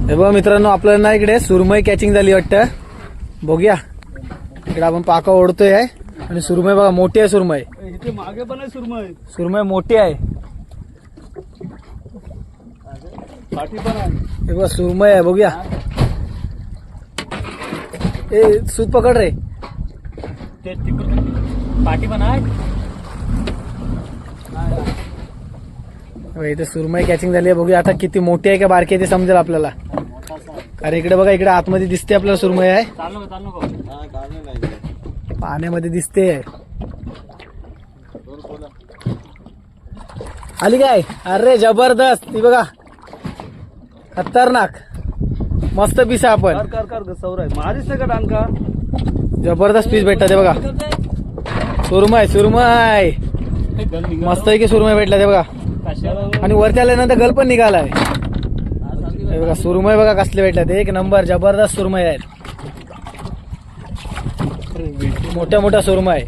हे बघा मित्रांनो, आपल्याला ना इकडे सुरमई कॅचिंग झाली वाटतं. बघूया, इकडे आपण पाका ओढतोय आहे आणि सुरमई बघा मोठी आहे. सुरमई इथे मागे पण आहे सुरमई. सुरमई मोठी आहे. पाठी पण आहे. हे बघा सुरमई आहे, बघूया. ए सूत पकड रे. ते तिकडून पाठी पण आहे. इथे सुरमई कॅचिंग झाली आहे. बघूया आता किती मोठी आहे का बारकी आहे ते समजेल आपल्याला. अरे इकडे बघा, इकडे आतमध्ये दिसते आपल्याला सुरमई आहे. पाण्यामध्ये दिसते. आली काय? अरे जबरदस्त. ती बघा खतरनाक मस्त पीस आहे. आपण कर सौर आहे. मारीस का डानका. जबरदस्त पीस भेटतात. ते बघा सुरमई. सुरमई मस्त आहे की सुरमई भेटला ते बघा. आणि वरती आल्यानंतर गल पण निघालाय. हे बघा सुरमई बघा कसले भेटतात. एक नंबर जबरदस्त सुरमई आहेत. मोठ्या मोठ्या सुरमई.